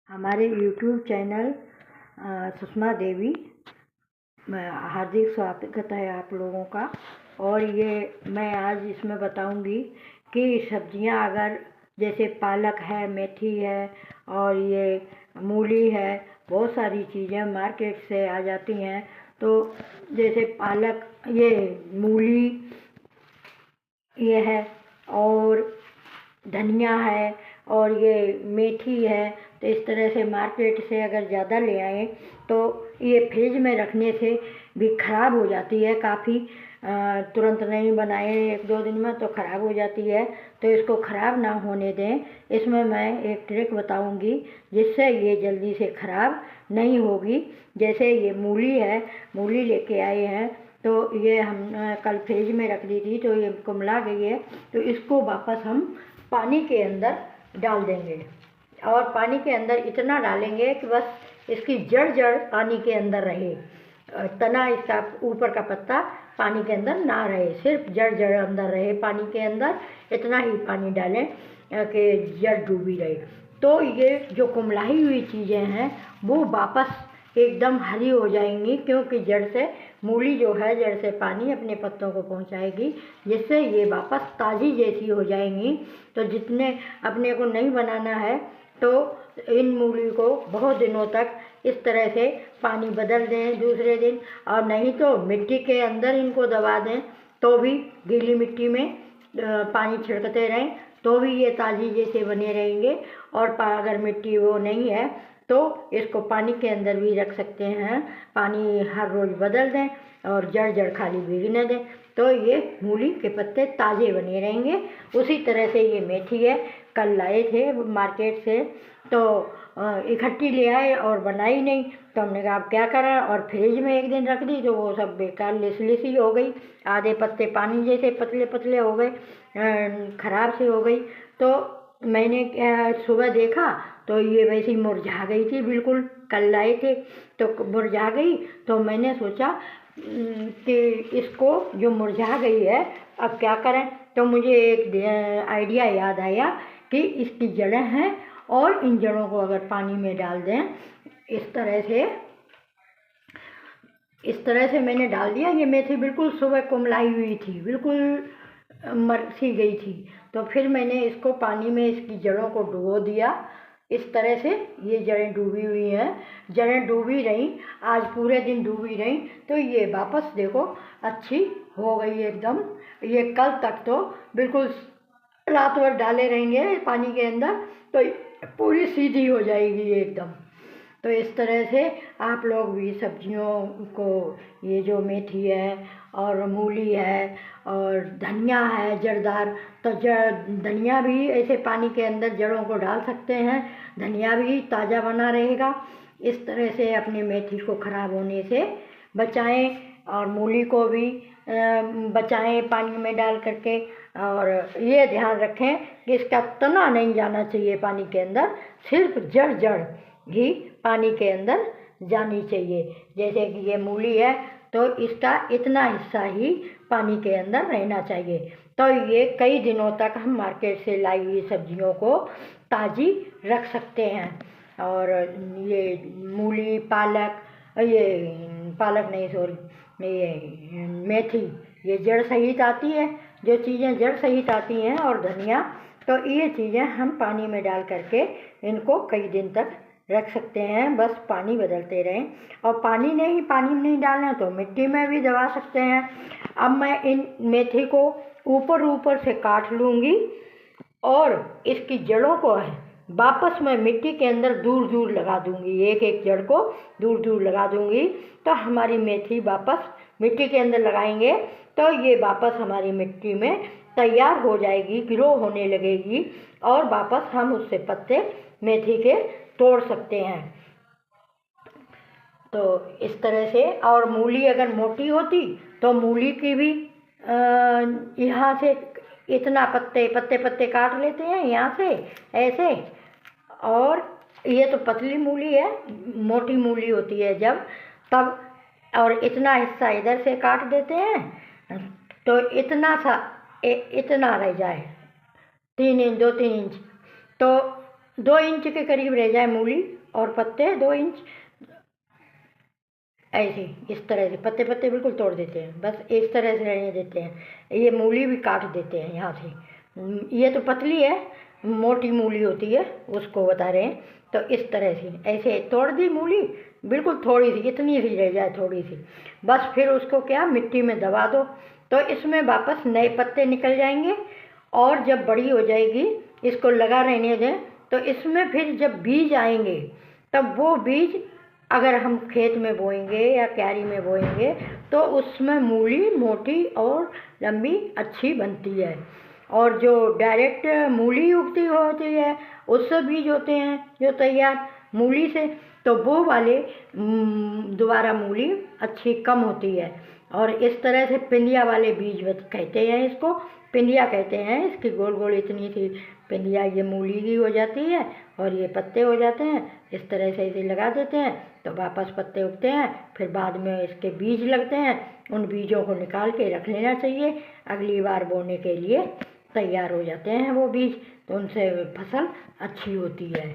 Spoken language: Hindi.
हमारे यूट्यूब चैनल सुषमा देवी में हार्दिक स्वागत है आप लोगों का। और ये मैं आज इसमें बताऊंगी कि सब्जियां अगर जैसे पालक है, मेथी है और ये मूली है, बहुत सारी चीज़ें मार्केट से आ जाती हैं। तो जैसे पालक, ये मूली ये है और धनिया है और ये मेथी है। तो इस तरह से मार्केट से अगर ज़्यादा ले आएँ तो ये फ्रिज में रखने से भी ख़राब हो जाती है काफ़ी। तुरंत नहीं बनाए 1-2 दिन में तो ख़राब हो जाती है। तो इसको ख़राब ना होने दें, इसमें मैं एक ट्रिक बताऊंगी जिससे ये जल्दी से ख़राब नहीं होगी। जैसे ये मूली है, मूली लेके आए हैं तो ये हम कल फ्रिज में रख दी थी तो ये कुम्हला गई है। तो इसको वापस हम पानी के अंदर डाल देंगे और पानी के अंदर इतना डालेंगे कि बस इसकी जड़ पानी के अंदर रहे, तना इसका ऊपर का पत्ता पानी के अंदर ना रहे, सिर्फ जड़ अंदर रहे पानी के अंदर। इतना ही पानी डालें कि जड़ डूबी रहे। तो ये जो कुम्हलाई हुई चीज़ें हैं वो वापस एकदम हरी हो जाएंगी, क्योंकि जड़ से मूली जो है जड़ से पानी अपने पत्तों को पहुंचाएगी, जिससे ये वापस ताज़ी जैसी हो जाएंगी। तो जितने अपने को नहीं बनाना है तो इन मूली को बहुत दिनों तक इस तरह से पानी बदल दें दूसरे दिन, और नहीं तो मिट्टी के अंदर इनको दबा दें तो भी, गीली मिट्टी में पानी छिड़कते रहें तो भी ये ताज़ी जैसे बने रहेंगे। और अगर मिट्टी वो नहीं है तो इसको पानी के अंदर भी रख सकते हैं, पानी हर रोज़ बदल दें और जड़ खाली भीगने दें तो ये मूली के पत्ते ताज़े बने रहेंगे। उसी तरह से ये मेथी है, कल लाए थे मार्केट से तो इकट्ठी ले आए और बनाई नहीं, तो हमने कहा अब क्या करें, और फ्रिज में एक दिन रख दी तो वो सब बेकार लिसी हो गई, आधे पत्ते पानी जैसे पतले पतले हो गए, ख़राब से हो गई। तो मैंने सुबह देखा तो ये वैसी मुरझा गई थी बिल्कुल, कल लाए थे तो मुरझा गई। तो मैंने सोचा कि इसको जो मुरझा गई है अब क्या करें। तो मुझे एक आइडिया याद आया कि इसकी जड़ें हैं और इन जड़ों को अगर पानी में डाल दें इस तरह से मैंने डाल दिया। ये मेथी बिल्कुल सुबह कुम्हलाई हुई थी, बिल्कुल मर सी गई थी। तो फिर मैंने इसको पानी में इसकी जड़ों को डुबो दिया। इस तरह से ये जड़ें डूबी हुई हैं, जड़ें डूबी रहीं, आज पूरे दिन डूबी रहीं तो ये वापस देखो अच्छी हो गई एकदम। ये कल तक तो बिल्कुल रात भर डाले रहेंगे पानी के अंदर तो पूरी सीधी हो जाएगी एकदम। तो इस तरह से आप लोग भी सब्जियों को, ये जो मेथी है और मूली है और धनिया है जड़दार, तो धनिया भी ऐसे पानी के अंदर जड़ों को डाल सकते हैं, धनिया भी ताज़ा बना रहेगा। इस तरह से अपने मेथी को ख़राब होने से बचाएं और मूली को भी बचाएं पानी में डाल करके। और ये ध्यान रखें कि इसका तना नहीं जाना चाहिए पानी के अंदर, सिर्फ जड़ ही पानी के अंदर जानी चाहिए। जैसे कि ये मूली है तो इसका इतना हिस्सा ही पानी के अंदर रहना चाहिए। तो ये कई दिनों तक हम मार्केट से लाई हुई सब्जियों को ताज़ी रख सकते हैं। और ये मूली, पालक नहीं सॉरी, ये मेथी, ये जड़ सहित आती है, जो चीज़ें जड़ सहित आती हैं, और धनिया, तो ये चीज़ें हम पानी में डाल करके इनको कई दिन तक रख सकते हैं। बस पानी बदलते रहें, और पानी में नहीं डालना तो मिट्टी में भी दबा सकते हैं। अब मैं इन मेथी को ऊपर से काट लूँगी और इसकी जड़ों को वापस मैं मिट्टी के अंदर दूर लगा दूँगी, एक जड़ को दूर लगा दूँगी। तो हमारी मेथी वापस मिट्टी के अंदर लगाएंगे तो ये वापस हमारी मिट्टी में तैयार हो जाएगी, ग्रो होने लगेगी, और वापस हम उससे पत्ते मेथी के तोड़ सकते हैं। तो इस तरह से, और मूली अगर मोटी होती तो मूली की भी यहाँ से इतना पत्ते काट लेते हैं यहाँ से ऐसे, और ये तो पतली मूली है, मोटी मूली होती है जब तब, और इतना हिस्सा इधर से काट देते हैं तो इतना रह जाए 2-3 इंच, तो 2 इंच के करीब रह जाए मूली और पत्ते 2 इंच, ऐसे इस तरह से पत्ते पत्ते बिल्कुल तोड़ देते हैं, बस इस तरह से रहने देते हैं। ये मूली भी काट देते हैं यहाँ से, ये तो पतली है, मोटी मूली होती है उसको बता रहे हैं। तो इस तरह से ऐसे तोड़ दी मूली, बिल्कुल थोड़ी सी, इतनी सी रह जाए थोड़ी सी, बस फिर उसको क्या मिट्टी में दबा दो, तो इसमें वापस नए पत्ते निकल जाएंगे। और जब बड़ी हो जाएगी इसको लगा रहने दें, तो इसमें फिर जब बीज आएंगे तब वो बीज अगर हम खेत में बोएंगे या क्यारी में बोएंगे तो उसमें मूली मोटी और लंबी अच्छी बनती है। और जो डायरेक्ट मूली उगती होती है उससे बीज होते हैं जो तैयार मूली से, तो वो वाले दोबारा मूली अच्छी कम होती है। और इस तरह से पिंडिया वाले बीज कहते हैं इसको, पिंडिया कहते हैं, इसकी गोल गोल इतनी सी पिंडिया ये मूली की हो जाती है और ये पत्ते हो जाते हैं। इस तरह से इसे लगा देते हैं तो वापस पत्ते उगते हैं, फिर बाद में इसके बीज लगते हैं, उन बीजों को निकाल के रख लेना चाहिए, अगली बार बोने के लिए तैयार हो जाते हैं वो बीज, तो उनसे फसल अच्छी होती है।